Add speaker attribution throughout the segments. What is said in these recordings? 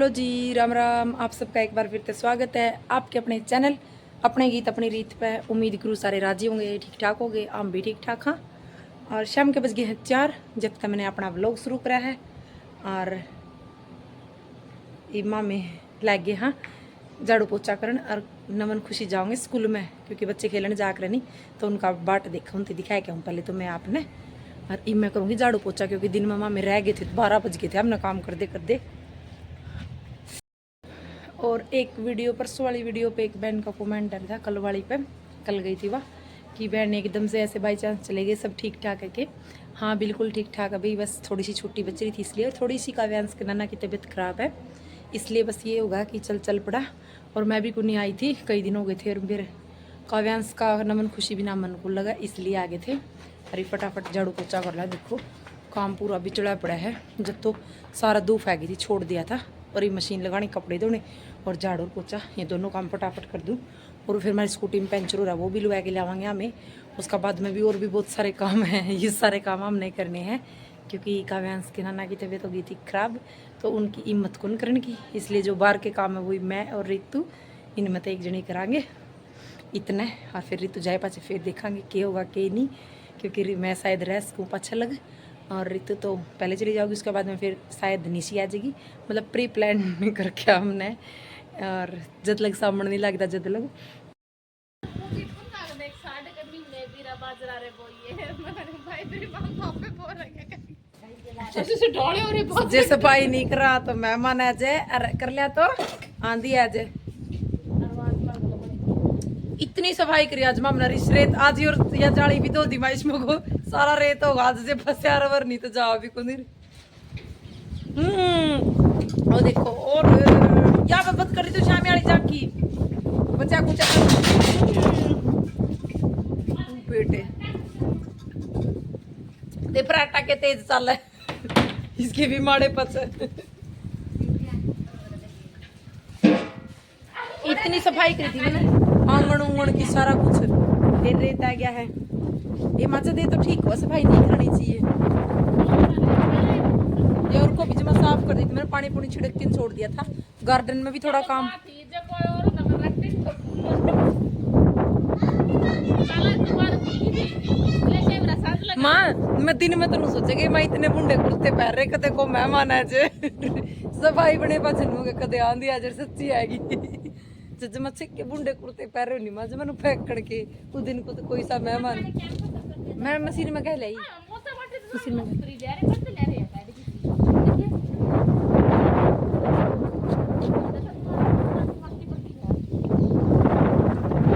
Speaker 1: Hello जी, राम राम। आप सबका एक बार फिर से स्वागत है आपके अपने चैनल अपने गीत अपनी रीत पे। उम्मीद करूँ सारे राजी होंगे, ठीक ठाक होंगे, हम भी ठीक ठाक हाँ। और शाम के बज गए हैं 4 जब तक मैंने अपना व्लॉग शुरू करा है। और इमा में लग गए हाँ झाड़ू पोछा करन। और नमन खुशी जाओगे स्कूल में क्योंकि बच्चे खेलने जा कर नहीं, तो उनका बाट देखा उनसे दिखाया क्या हूँ पहले तो मैं आपने। और इब मैं करूँगी झाड़ू पोछा क्योंकि दिन में मामे रह गए थे, 12 बज गए थे हमने काम करते करते। और एक वीडियो परसों वाली वीडियो पे एक बहन का कमेंट आया था, कल वाली पे कल गई थी वह, कि बहन एकदम से ऐसे बाई चांस चले गए, सब ठीक ठाक है कि हाँ बिल्कुल ठीक ठाक। अभी बस थोड़ी सी छुट्टी बच रही थी इसलिए, थोड़ी सी काव्यांश के नाना की तबीयत ख़राब है इसलिए बस ये होगा कि चल पड़ा। और मैं भी कुछ आई थी, कई दिन हो गए थे। और फिर काव्यांश का नमन खुशी भी ना मन को लगा इसलिए आ गए थे। अरे फटाफट झाड़ू पोछा कर ला, देखो काम पूरा बिचड़ा पड़ा है। जब तो सारा धूप फेंकी थी छोड़ दिया था, और ये मशीन लगानी कपड़े धोने और झाड़ू पोछा ये दोनों काम फटाफट कर दूँ। और फिर हमारी स्कूटी में पंचर हो रहा है, वो भी लगा के लावांगे हमें। उसका बाद में भी और भी बहुत सारे काम हैं, ये सारे काम हम नहीं करने हैं क्योंकि काव्यांश के नाना की तबीयत हो गई थी खराब, तो उनकी हिम्मत कौन करने की, इसलिए जो बाहर के काम है वही मैं और रितु इनमें तो एक जनी करांगे इतना। और फिर रितु जाए पाचे फिर देखांगे क्या होगा क्या नहीं, क्योंकि मैं शायद रह सकूँ पाछा लग, और रितु तो पहले चली जाओगी। उसके बाद में फिर शायद निशी आ जाएगी, मतलब प्री प्लान नहीं करके हमने। और जब लग सामने नहीं लगता जब लग जे सफाई नहीं करा तो मेहमान आ जाए, कर लिया तो आंधी आ जाए। इतनी सफाई करी आज मामला रेत आज और या जाली भी धो दी मैं इसमें को सारा रेत होगा आज से फंसा रवर नहीं तो जाओ भी को और देखो। और क्या बात कर रही तो शामी वाली जाकी बचा कुछ बेटे दे पराठा के तेज चल है इसके भी माड़े पच। इतनी सफाई करी थी मैंने आंगन उंगन की सारा कुछ, फिर रेत आ गया है। ये मचा दे तो ठीक हो, सफाई नहीं करनी चाहिए। ये और को भी जमा साफ कर दी थी मैंने, पानी पुनी छिड़क के छोड़ दिया था। गार्डन में भी थोड़ा काम माँ, मैं दिन में तो सोचे मैं इतने बुंडे कुर्ते पहन रहे कदे को मेहमान आ जाए सफाई बने पाचन कदे आंधी आ जाए सच्ची आएगी जज मैं के बुंडे कुर्ते पहन रहे नहीं माँ मैंने पैक करके उस दिन को तो कोई सा मेहमान मैं मशीन में कह ली मशीन में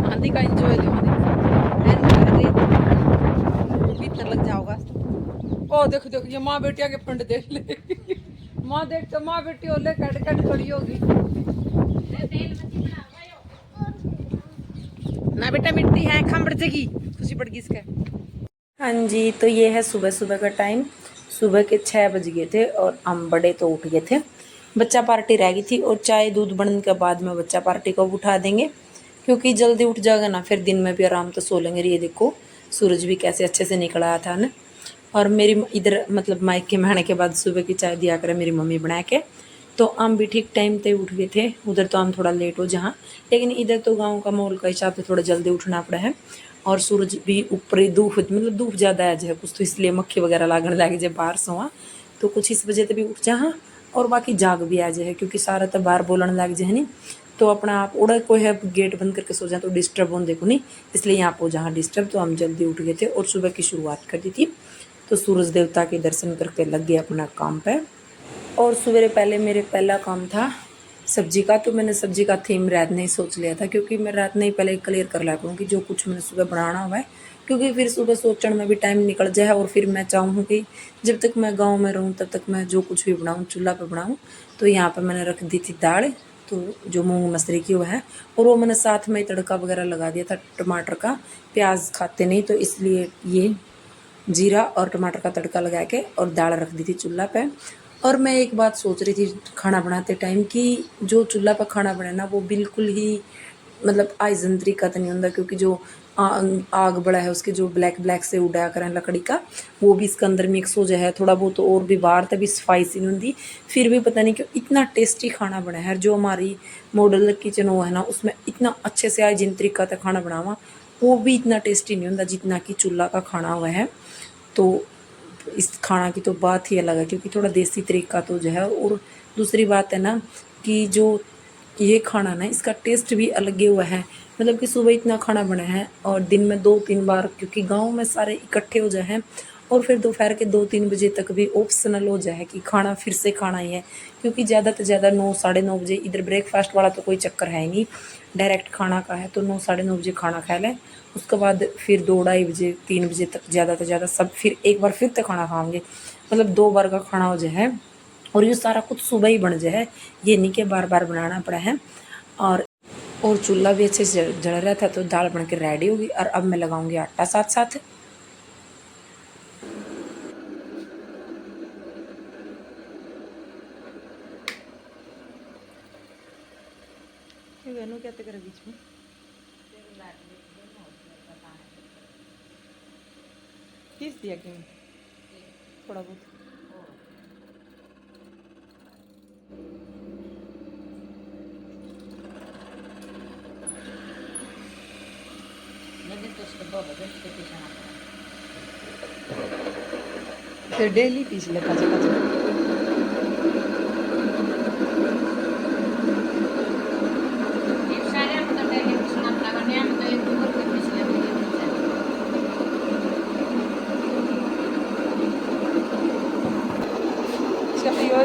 Speaker 1: आंधी का एंजॉय लो भीतर लग जाओगा। ओ देखो देखो ये माँ बेटिया के फंड देख ले माँ देख तो माँ बेटी ओले कट कट खड़ी होगी ना बेटा मिट्टी है खम बढ़ जाएगी खुशी पड़ गई इसका। हाँ जी, तो ये है सुबह सुबह का टाइम। सुबह के 6 बज गए थे और हम बड़े तो उठ गए थे। बच्चा पार्टी रह गई थी और चाय दूध बनने के बाद में बच्चा पार्टी को उठा देंगे क्योंकि जल्दी उठ जाएगा ना फिर दिन में भी आराम तो सो लेंगे। ये देखो सूरज भी कैसे अच्छे से निकल आया था ना। और मेरी इधर मतलब मायके में आने के बाद सुबह की चाय दिया करे मेरी मम्मी बना के, तो हम भी ठीक टाइम पे उठ गए थे। उधर तो हम थोड़ा लेट हो जहाँ, लेकिन इधर तो गांव का माहौल का हिसाब से थोड़ा जल्दी उठना पड़ा है। और सूरज भी ऊपर ही धूप मतलब धूप ज़्यादा है जो कुछ तो इसलिए मक्खी वगैरह लागने लगी जब बाहर सोआ तो कुछ इस वजह से भी उठ जा। और बाकी जाग भी आ जाए क्योंकि सारा तो बाहर बोलने लग जाए नहीं, तो अपना आप उड़ा कोई है गेट बंद करके सो जाए तो डिस्टर्ब हो देखो नहीं, इसलिए यहाँ पर जहाँ डिस्टर्ब। तो हम जल्दी उठ गए थे और सुबह की शुरुआत कर दी थी। तो सूरज देवता के दर्शन करके लग गए अपना काम पे। और सवेरे पहले मेरे पहला काम था सब्जी का, तो मैंने सब्जी का थीम रात नहीं सोच लिया था क्योंकि मैं रात नहीं पहले क्लियर कर लिया करूँगी जो कुछ मैंने सुबह बनाना हुआ है, क्योंकि फिर सुबह सोचने में भी टाइम निकल जाए। और फिर मैं चाहूँ कि जब तक मैं गांव में रहूँ तब तक मैं जो कुछ भी बनाऊँ चूल्हा पे बनाऊँ। तो यहाँ पर मैंने रख दी थी दाल, तो जो मूंग मसूरी की वो है, और वो मैंने साथ में तड़का वगैरह लगा दिया था टमाटर का। प्याज खाते नहीं तो इसलिए ये जीरा और टमाटर का तड़का लगा के और दाल रख दी थी चूल्हा पे। और मैं एक बात सोच रही थी खाना बनाते टाइम कि जो चूल्हा पर खाना बने ना वो बिल्कुल ही मतलब हाइजीन तरीका तो नहीं होता, क्योंकि जो आग बड़ा है उसके जो ब्लैक ब्लैक से उड़ा करें लकड़ी का, वो भी इसके अंदर मिक्स हो जाए थोड़ा बहुत, और भी बाहर तभी स्पाइसी नहीं होती। फिर भी पता नहीं क्यों इतना टेस्टी खाना बना है। जो हमारी मॉडल किचन वो है ना, उसमें इतना अच्छे से हाइजीन तरीका तक खाना बनावा, वो भी इतना टेस्टी नहीं होता जितना कि चूल्हा का खाना हुआ है। तो इस खाना की तो बात ही अलग है, क्योंकि थोड़ा देसी तरीका तो जो है। और दूसरी बात है ना कि जो ये खाना ना, इसका टेस्ट भी अलग ही हुआ है। मतलब कि सुबह इतना खाना बना है और दिन में 2-3 बार, क्योंकि गांव में सारे इकट्ठे हो जाए हैं, और फिर दोपहर के 2-3 बजे तक भी ऑप्शनल हो जाए कि खाना फिर से खाना ही है। क्योंकि ज़्यादा से ज़्यादा 9-9:30 बजे, इधर ब्रेकफास्ट वाला तो कोई चक्कर है ही नहीं, डायरेक्ट खाना का है। तो 9-9:30 बजे खाना खा लें, उसके बाद फिर 2-2:30 बजे 3 बजे तक ज़्यादा से ज़्यादा सब फिर एक बार फिर तक खाना खाएंगे। मतलब 2 बार का खाना हो जाए। और ये सारा कुछ सुबह ही बन जाए, ये नहीं कि बार बार बनाना पड़ा है। और चूल्हा भी अच्छे से जल रहा था, तो दाल बन के रेडी होगी। और अब मैं लगाऊंगी आटा साथ साथ। क्या करे बीच में पीस दिया क्यों थोड़ा बहुत। फिर डेली पीस ले कच्चा कच्चा।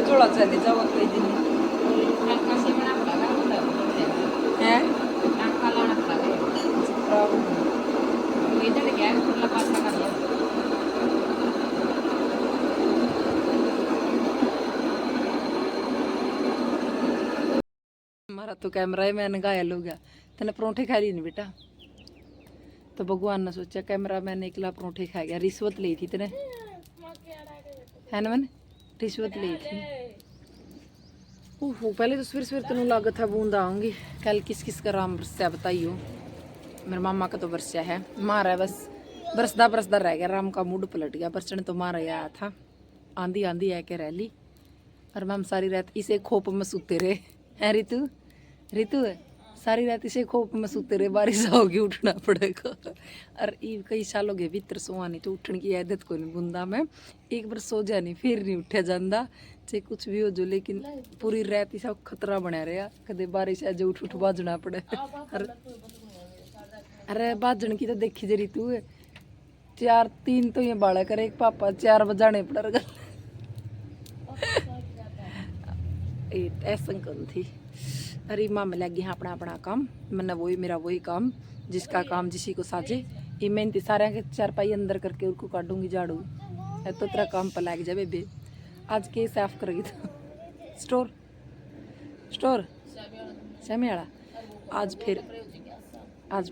Speaker 1: जोड़ा चले जाओ कई दिन है हमारा तो कैमरा है, मैंने घायल हो गया। तेने परोंठे खा लिए नहीं बेटा, तो भगवान ने सोचा कैमरा मैंने एकला परोंठे खा गया। रिश्वत ली थी तेने, है ना, मैंने रिश्वत ली थी। ओहो, पहले तो सवेरे सवेरे तेनों लागत है बूंद आऊंगी। कल किस किस का राम बरस्या बताइयो। मेरे मामा का तो बरस्या है, मारा है बस, बरसदा रह गया। राम का मूड पलट गया, बरसने तो मारा आया था। आंधी आंधी है के रह ली, और हम सारी रात इसे खोप में सूते रहे हैं। ऋतु ऋतु सारी रात इसे खोप में सूते रहे, बारिश आओगी उठना पड़ेगा। और ये कई साल हो गए भीतर सोआनी, तो उठने की आदत को नहीं बुंदा में। एक बार सो जानी फिर नहीं उठा जाता, चाहे कुछ भी हो जो। लेकिन पूरी रात इसा खतरा बना रहा, कदे बारिश आ जो उठ बाजना पड़े। अरे बाजन की तो देखी जे ऋतु 4-3 तो ये बाड़ा करे, एक पापा 4 बजाने पड़ेगा। ऐसा कौन थी। अरे माँ में लग गया अपना अपना काम, मैंने वही मेरा वही काम, जिसका काम जिसी को साझे। ये मेहनती सारे के 4 पाई अंदर करके उनको काटूंगी झाड़ू। तो तेरा काम पर लग जाए बेबे। आज के साफ करेगी तो स्टोर स्टोर शमियाड़ा। आज फिर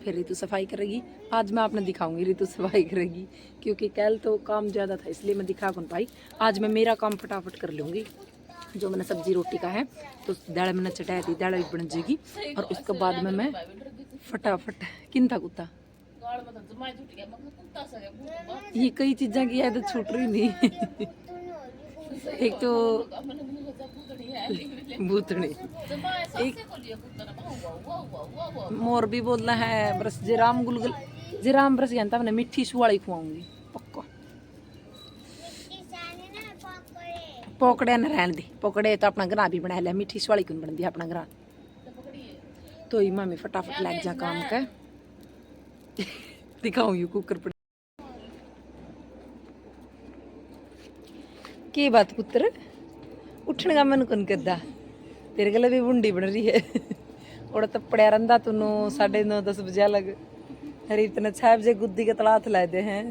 Speaker 1: ऋतु सफाई करेगी। आज मैं आपने दिखाऊंगी ऋतु सफाई करेगी, क्योंकि कल तो काम ज़्यादा था इसलिए मैं दिखा कौन पाई। आज मैं मेरा काम फटाफट कर लूँगी। जो मैंने सब्जी रोटी का है तो दाल मैंने चटाई थी, दाल भी बन जाएगी। और उसके बाद में मैं फटाफट किन था कुत्ता ये कई चीज़ों की आदत छूट रही नहीं। एक तो भूतनी, एक मोर भी बोलना है बरस जेराम गुलगुल जेराम बरस जानता मैंने मिठी सुवाली खुआऊंगी पक्का। पकड़े न रहने दी, पकड़े तो अपना ग्रां भी बना लिया, मिठी सुवाली क्यों बन दी अपना ग्रां। तो ही मामी फटाफट लग जा काम का। दिखाऊंगी कुकर पर की बात पुत्र उठने का मन कौन करदा, तेरे गले भी बुंडी बन रही है। और तपड़िया रंदा तू 9-9:30-10 बजे अलग। अरे इतना 6 बजे गुद्दी के तलात लाए दे हैं।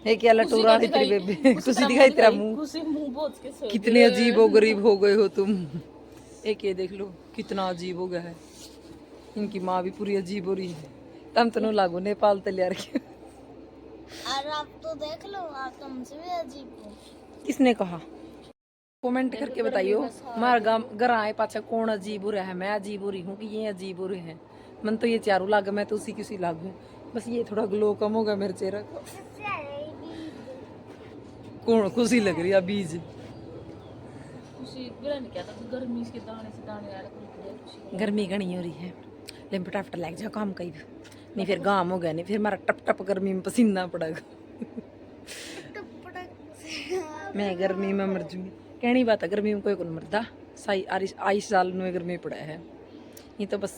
Speaker 1: एक क्या लटूरा नहीं तेरी बेबे, खुशी दिखाई तेरा मुंह, कितने अजीब हो गरीब हो गए हो तुम। एक ये देख लो कितना अजीब हो गया है, इनकी माँ भी पूरी अजीब हो रही है। तम तनु लागो नेपाल तैयार के।
Speaker 2: और आप तो देख लो, आप तो हमसे भी अजीब हो।
Speaker 1: किसने कहा? कमेंट करके बताइयो। हमारा घर आए पाछा कौन अजीब हो रहा है, मैं अजीब हो रही हूँ कि ये अजीब हो रहे हैं। मन तो ये चारों लाग, मैं तो उसी किसी लागू, बस ये थोड़ा ग्लो कम होगा मेरे चेहरे का। कौन खुशी लग रही है बीज? गर्मी घनी हो रही है, लेकिन फटाफट लग जाओ काम कहीं, नहीं फिर गाम हो गया, नहीं फिर हमारा टप टप गर्मी में पसीना पड़ेगा। मैं गर्मी में मर जूंगी, कहनी बात है, गर्मी में कोई को मरदा, साई आई साल में गर्मी पड़ा है। ये तो बस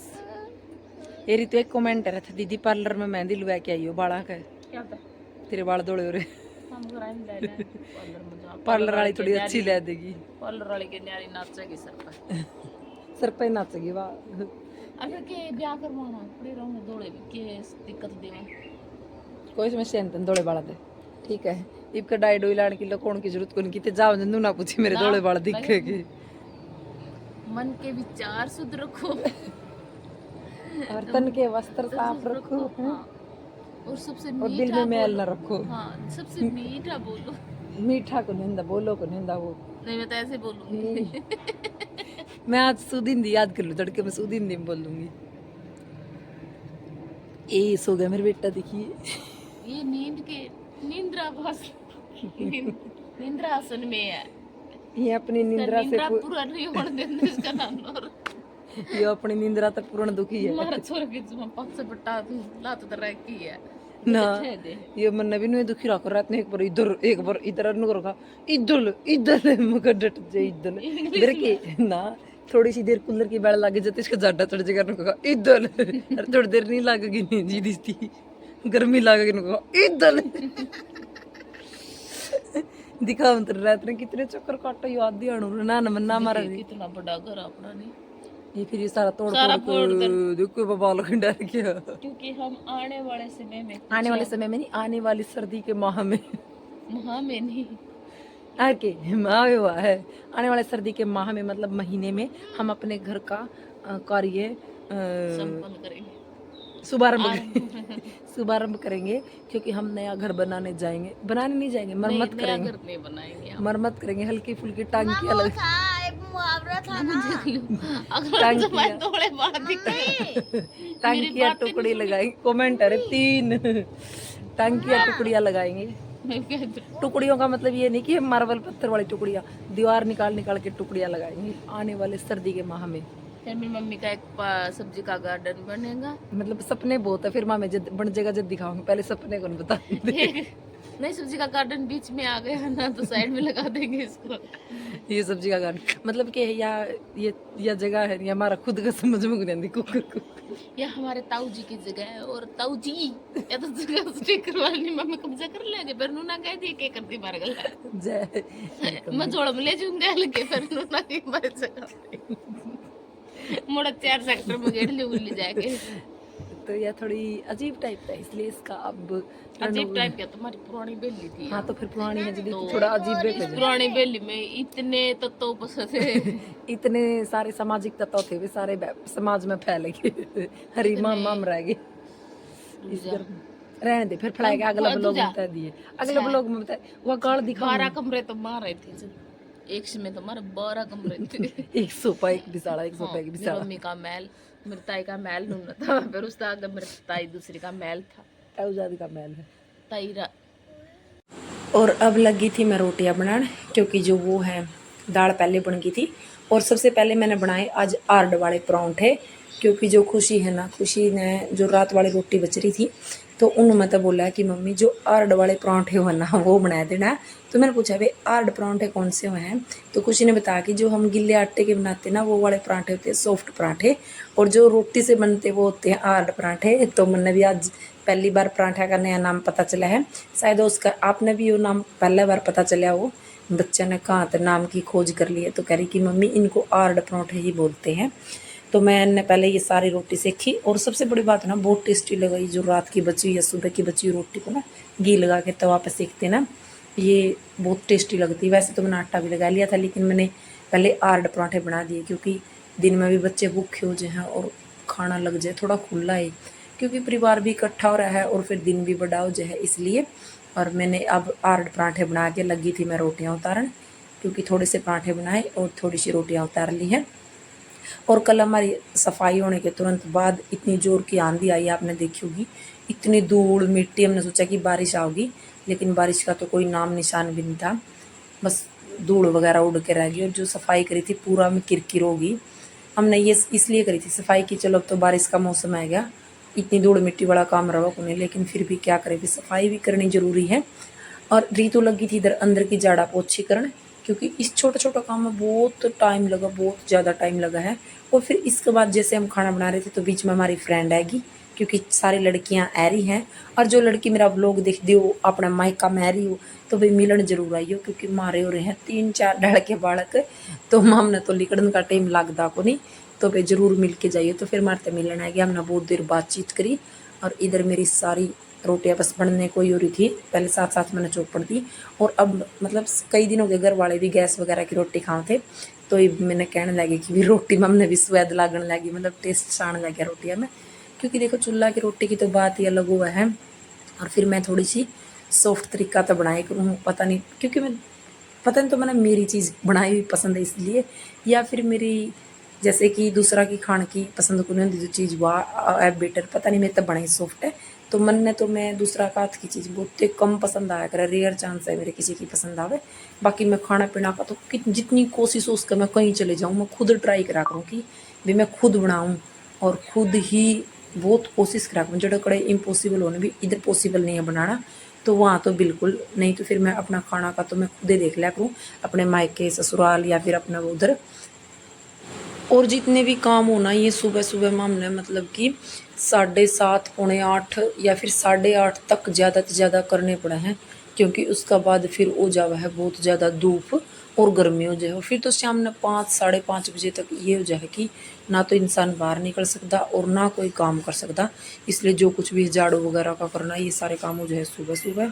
Speaker 1: ये रीत एक कमेंट है, दीदी पार्लर में मेहंदी लगा के आई हो बाला का, तेरे बाल दौड़े हो रहे। पार्लर वाली थोड़ी अच्छी ले देगी, पार्लर वाली के न्यारी नाचेगी सर पे नाचेगी। वाह अगर के ब्याह करवाना पड़े रहूंगा दौड़े भी के दिक्कत देवे, कोई समस्या नहीं दौड़े बाल दे, ठीक है। इब का डाई डोई लाने की कौन की जरूरत कोन की, ते जाओ जंदू ना पूछी मेरे दौड़े बाल दिखेगी। मन के विचार शुद्ध रखो और तन के वस्त्र साफ रखो, और सबसे और दिल में मैल न रखो। हाँ, सबसे मीठा बोलो। मीठा को निंदा बोलो को निंदा वो नहीं, मैं तो ऐसे बोलूंगी। मैं आज सुदिंदी याद कर लूं, तड़के में सुदिंदी में बोल दूंगी। ये सो गया मेरा बेटा, देखिए ये नींद के निंद्रासन में है, ये अपनी निंद्रा से पूरा नहीं होने देते इसका नाम। और ये अपनी निंद्रा तक पूर्ण दुखी है। हमारा छोरा के जुमा पक्ष बटा लात तरह की है ना, ये मन भी नहीं दुखी रखो, रात में एक बार इधर नु करोगा, इधर इधर मुका डट जे इधर के ना, थोड़ी सी देर कूलर की बेल लगे जाते इसका जाडा चढ़ जाएगा, नु कहा इधर, अरे थोड़ी देर नहीं लगेगी, नहीं जी दिसती गर्मी लगेगी, नु कहा इधर। दिखा अंतर रात में कितने चक्कर काटो, याद दिया ना ना मारा कितना बड़ा घर अपना नहीं, ये फिर ये सारा तोड़ देखो बाबा लखन डर गया, क्योंकि हम आने वाले समय में नहीं, आने वाली सर्दी के माह में नहीं आके माह हुआ है, आने वाले सर्दी के माह में मतलब महीने में हम अपने घर का कार्य संपन्न करेंगे, शुभारंभ करेंगे, क्योंकि हम नया घर बनाने जाएंगे, बनाने नहीं जाएंगे, मरम्मत करेंगे, घर नहीं बनाएंगे, मरम्मत करेंगे, हल्की फुल्की टांकियां लग टांकियां टुकड़ी लगाएंगे, कमेंट अरे 3 टांकियां टुकड़ियां लगाएंगे। टुकड़ियों का मतलब ये नहीं कि मार्बल पत्थर वाली टुकड़ियां, दीवार निकाल के टुकड़ियां लगाएंगे आने वाले सर्दी के माह में। फिर मेरी मम्मी का एक सब्जी का गार्डन बनेगा, मतलब सपने बहुत है, फिर माँ में जब बन जाएगा जब दिखाऊंगी, पहले सपने को बता नहीं, सब्जी का गार्डन बीच में आ गया ना तो साइड में लगा देंगे इसको। ये सब्जी का गार्डन मतलब कि या जगह है, या हमारा खुद का समझ में नहीं आती, कुकर या हमारे ताऊ जी की जगह है, और ताऊ जी या तो जगह स्टिकर वाली मम्मी कब्जा कर लेंगे, फिर नूना कह दिए के करती मार गला जय मैं जोड़ में ले जाऊंगा हल्के, फिर नूना की मार जगह मोड़ा 4 सेक्टर में गेट ले जाएंगे, तो यह थोड़ी अजीब टाइप था, इसलिए इसका अब अजीब टाइप क्या, तुम्हारी पुरानी बेली थी। हाँ तो फिर पुरानी है तो थोड़ा अजीब है, पुरानी बेली में इतने तत्व पसंद थे इतने सारे सामाजिक तत्व थे, वे सारे समाज में फैले गए, हरी माम रह गए, रहने दे, फिर फैलाएगा। अगला ब्लॉग में बता दिए, अगला ब्लॉग में बताए वो गाड़ दिखा, 12 कमरे तो मार रहे थे एक में, तो हमारे 12 कमरे थे, एक सोफा एक बिसाड़ा, एक सोफा एक बिसाड़ा, मम्मी का महल, मेरी ताई का महल नूना था, फिर उस आगे मेरे ताई दूसरी का महल था, ताऊजादी का महल है ताईरा। और अब लगी थी मैं रोटियां बनाने, क्योंकि जो वो है दाल पहले बन गई थी, और सबसे पहले मैंने बनाए आज आर्ड वाले परांठे, क्योंकि जो खुशी है ना, खुशी ने जो रात वाली रोटी बच रही थी, तो उन्होंने तो बोला कि मम्मी जो आर्ड वाले परांठे हो ना वो बना देना। तो मैंने पूछा भाई आर्ड परांठे कौन से हुए हैं, तो खुशी ने बताया कि जो हम गिल्ले आटे के बनाते ना वो वाले परांठे होते हैं सॉफ्ट परांठे, और जो रोटी से बनते वो होते हैं आर्ड परांठे। तो मैंने भी आज पहली बार परांठा का नया नाम पता चला है, शायद उसका आपने भी वो नाम पहली बार पता चला, वो बच्चे ने कहाँ तो नाम की खोज कर ली है, तो कह रही कि मम्मी इनको आर्ड परांठे ही बोलते हैं। तो मैंने पहले ये सारी रोटी सेकी, और सबसे बड़ी बात है ना बहुत टेस्टी लगाई, जो रात की बची हुई या सुबह की बची हुई रोटी को ना घी लगा के तवा पे सेकते ना, ये बहुत टेस्टी लगती है। वैसे तो मैंने आटा भी लगा लिया था, लेकिन मैंने पहले आर्ड पराठे बना दिए, क्योंकि दिन में भी बच्चे भूखे हो जाए और खाना लग जाए, थोड़ा खुला है, क्योंकि परिवार भी इकट्ठा हो रहा है और फिर दिन भी बड़ा हो जाए इसलिए। और मैंने अब आर्ड पराठे बना के लगी थी मैं रोटियाँ उतारन, क्योंकि थोड़े से पराठे बनाए और थोड़ी सी रोटियाँ उतार ली हैं। और कल हमारी सफाई होने के तुरंत बाद इतनी ज़ोर की आंधी आई, आपने देखी होगी, इतनी धूल मिट्टी, हमने सोचा कि बारिश आओगी, लेकिन बारिश का तो कोई नाम निशान भी नहीं था, बस धूल वगैरह उड़ के रह गई। और जो सफाई करी थी पूरा में किरकिर होगी। हमने ये इसलिए करी थी सफाई की, चलो अब तो बारिश का मौसम आ गया, इतनी धूल मिट्टी वाला काम रहा को नहीं, लेकिन फिर भी क्या करें, सफाई भी करनी ज़रूरी है। और रीतु लगी थी इधर अंदर की झाड़ा पोछी करने, क्योंकि इस छोटा छोटा काम में बहुत टाइम लगा, बहुत ज़्यादा टाइम लगा है। और फिर इसके बाद जैसे हम खाना बना रहे थे तो बीच में हमारी फ्रेंड आएगी, क्योंकि सारी लड़कियां आ रही हैं, और जो लड़की मेरा व्लॉग देखती हो अपने मायका में रही हो तो भाई मिलन जरूर आई हो, क्योंकि मारे हो रहे हैं 3-4 लड़के बालक, तो हमने तो लिकड़न का टाइम लगता को नहीं, तो भाई जरूर मिल के जाइए। तो फिर मारते मिलन आ गया, हमने बहुत देर बातचीत करी। और इधर मेरी सारी रोटियां बस बनने को ही हो रही थी, पहले साथ साथ मैंने चौपड़ दी। और अब मतलब कई दिनों के घर वाले भी गैस वगैरह की रोटी खाओ थे, तो ये मैंने कहने लगी कि भी रोटी में हमने भी स्वाद लागने लगी, मतलब टेस्ट आने लग गया रोटियाँ में, क्योंकि देखो चूल्हा की रोटी की तो बात ही अलग हुआ है। और फिर मैं थोड़ी सी सॉफ्ट तरीका तो बनाई करूँ, पता नहीं क्योंकि मैं पता नहीं तो मैंने मेरी चीज़ बनाई हुई पसंद है इसलिए, या फिर मेरी जैसे कि दूसरा की खान की पसंद को नहीं होती जो चीज़ वाह बेटर, पता नहीं, मेरे तो बनाई सॉफ्ट है, तो मन ने तो मैं दूसरा का हाथ की चीज़ बहुत कम पसंद आया करे, रेयर चांस है मेरे किसी की पसंद आवे। बाकी मैं खाना पीना का तो जितनी कोशिश हो उसका मैं कहीं चले जाऊँ, मैं खुद ट्राई करा करूँ कि भी मैं खुद बनाऊँ, और खुद ही बहुत कोशिश करा करूँ। जो कड़े इम्पॉसिबल होने भी इधर पॉसिबल नहीं है बनाना, तो वहाँ तो बिल्कुल नहीं। तो फिर मैं अपना खाना का तो मैं खुद ही देख लिया करूँ, अपने मायके ससुराल या फिर अपना उधर। और जितने भी काम होना ये सुबह सुबह में हमने मतलब कि 7:30 पौने 8 या फिर 8:30 तक ज़्यादा से ज़्यादा करने पड़े हैं, क्योंकि उसका बाद फिर हो जावा है बहुत ज़्यादा धूप और गर्मी हो जाए, फिर तो शाम ने 5 साढ़े 5 बजे तक ये हो जाए कि ना तो इंसान बाहर निकल सकता और ना कोई काम कर सकता। इसलिए जो कुछ भी झाड़ू वगैरह का करना ये सारे काम हो जाए सुबह सुबह।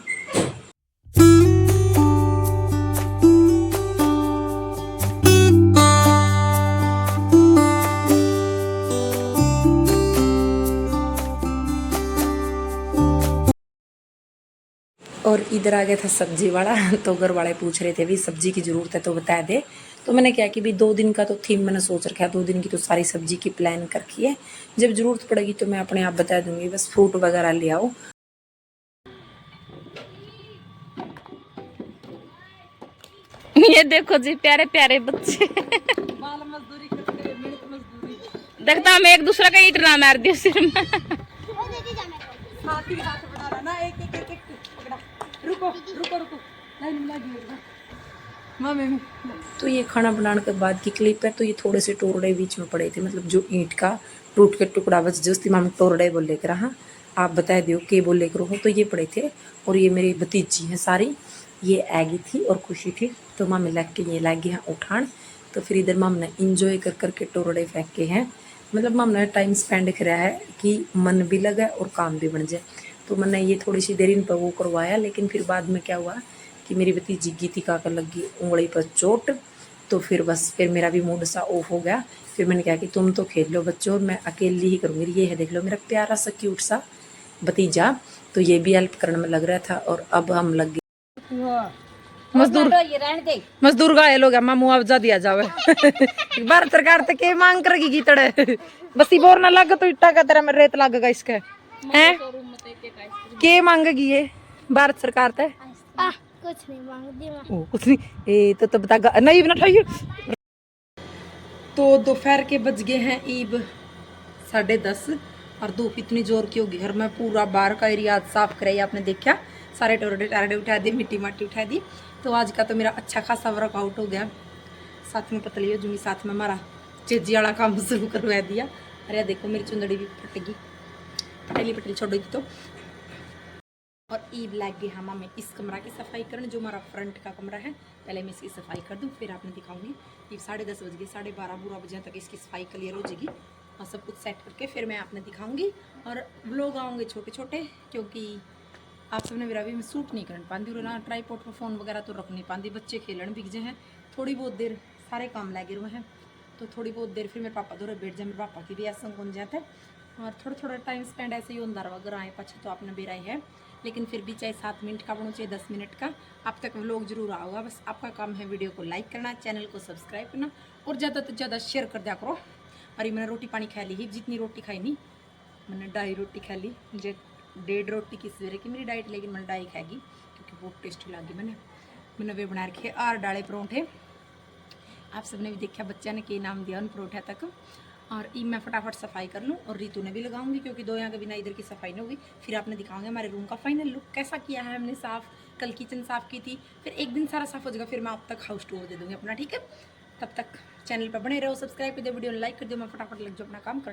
Speaker 1: और इधर आ गया था सब्जी वाला, तो घर वाले पूछ रहे थे भी सब्जी की ज़रूरत है तो बता दे। तो मैंने क्या कि भी 2 दिन का तो थीम मैंने सोच रखा है, 2 दिन की तो सारी सब्जी की प्लान कर रखी है, जब ज़रूरत पड़ेगी तो मैं अपने आप बता दूंगी, बस फ्रूट वगैरह ले आओ।
Speaker 3: ये देखो जी प्यारे प्यारे बच्चे देखता हम एक दूसरा का ईट ना मार दियो सिर में।
Speaker 2: वो दे दी जा मेरे को।
Speaker 4: हाथ ही हाथ बढ़ा रहा ना, एक एक एक एक पकड़ा। रुको रुको रुको, लाइन में लगी मम्मी।
Speaker 1: तो ये खाना बनाने के बाद की क्लिप है, तो ये थोड़े से टोरडे बीच में पड़े थे, मतलब जो ईंट का टूट के टुकड़ा बच जो उसकी माम टोरडे बोल लेकर, हाँ आप बता दियो के बोल लेकर हो, तो ये पड़े थे। और ये मेरी भतीजी हैं सारी, ये आगी थी और खुशी थी, तो मामे लग के ये लग गए हैं उठान। तो फिर इधर माम ने इंजॉय कर करके टोरडे फेंक के हैं, मतलब माम ने टाइम स्पेंड करा है कि मन भी लगा और काम भी बन जाए। तो मैंने ये थोड़ी सी देर इन पर वो करवाया, लेकिन फिर बाद में क्या हुआ कि मेरी भतीजी गीतिका का लगी उंगली पर चोट, तो फिर बस फिर मेरा भी मूड सा ऑफ हो गया। फिर मैंने कहा कि तुम तो खेल लो बच्चों और मैं अकेली ही करूँगी। ये है देख लो मेरा प्यारा सा क्यूट सा भतीजा, तो ये भी हेल्प करने में लग रहा था। और अब हम लग गए
Speaker 4: मजदूर घायल हो गया, मां मुआवजा दिया जावे। भारत सरकार तक के मांग करेगी गीतड़े, बस बोर ना लग तो इट्टा का तेरा में रेत लगेगा इसके हैं, के मांगेगी ये भारत सरकार ते?
Speaker 2: कुछ नहीं मांग दी मैं।
Speaker 4: ओ कुछ नहीं, ए तो बता नहीं बना ठाइए। तो दोपहर के बज गए हैं ईब 10:30 और धूप इतनी जोर की होगी। घर में पूरा बाहर का एरिया साफ कराई, आपने देखा सारे टोरडे टारडे उठा दी, मिट्टी माटी उठा दी। तो आज का तो मेरा अच्छा खासा वर्कआउट हो गया। साथ में पतली हो जूंगी, साथ में हमारा चेजी वाला काम शुरू करवा दिया। अरे देखो मेरी चुंदड़ी भी फटेगी, पटेली पटेली छोड़ दी। तो और ईद लग गई हम मैं इस कमरा की सफाई करने, जो हमारा फ्रंट का कमरा है। पहले मैं इसकी सफाई कर दूँ, फिर आपने दिखाऊंगी। ईब 10:30 बज गए, 12:30 बजे तक इसकी सफाई क्लियर हो जाएगी और सब कुछ सेट करके फिर मैं आपने दिखाऊंगी। और व्लॉग आऊँगे छोटे छोटे, क्योंकि आप सबने मेरा भी मैं सूट नहीं कर पाती और ना ट्राईपॉड पर फ़ोन वगैरह तो रख नहीं पाती, बच्चे खेलन बिक जाए हैं। थोड़ी बहुत देर सारे काम लगे हुए हैं, तो थोड़ी बहुत देर फिर मेरे पापा दौरे बैठ जाए, मेरे पापा की भी ऐसा कौन जाता है। और थोड़ा थोड़ा टाइम स्पेंड ऐसे ही होता रहा, अगर आए पाछे तो आपने बेरा ही है। लेकिन फिर भी चाहे 7 मिनट का बनो चाहे 10 मिनट का, आप तक व्लॉग जरूर आओगा। बस आपका काम है वीडियो को लाइक करना, चैनल को सब्सक्राइब करना और ज़्यादा से ज़्यादा शेयर कर दिया करो, और मैंने रोटी पानी खा ली ही, जितनी रोटी खाई नहीं मैंने 2.5 रोटी खा ली, मुझे 1.5 रोटी की सवेरे की मेरी डाइट, लेकिन मैंने 2.5 खाएगी क्योंकि बहुत टेस्टी लगी। मैंने वे बना रखे और डाले परोंठे, आप सबने भी देखा बच्चा ने के नाम दिया उन परोठे तक। और ई मैं फटाफट सफाई कर लूँ और रीतू ने भी लगाऊंगी क्योंकि दो यहाँ के बिना इधर की सफाई नहीं होगी। फिर आपने दिखाऊंगे हमारे रूम का फाइनल लुक कैसा किया है हमने साफ़। कल किचन साफ़ की थी, फिर एक दिन सारा साफ़ हो जाएगा, फिर मैं अब तक हाउस टूर दे दूँगी अपना, ठीक है। तब तक चैनल पर बने रहो, सब्सक्राइब कर दो, वीडियो लाइक कर दो, मैं फटाफट लग जाऊँ अपना काम करने।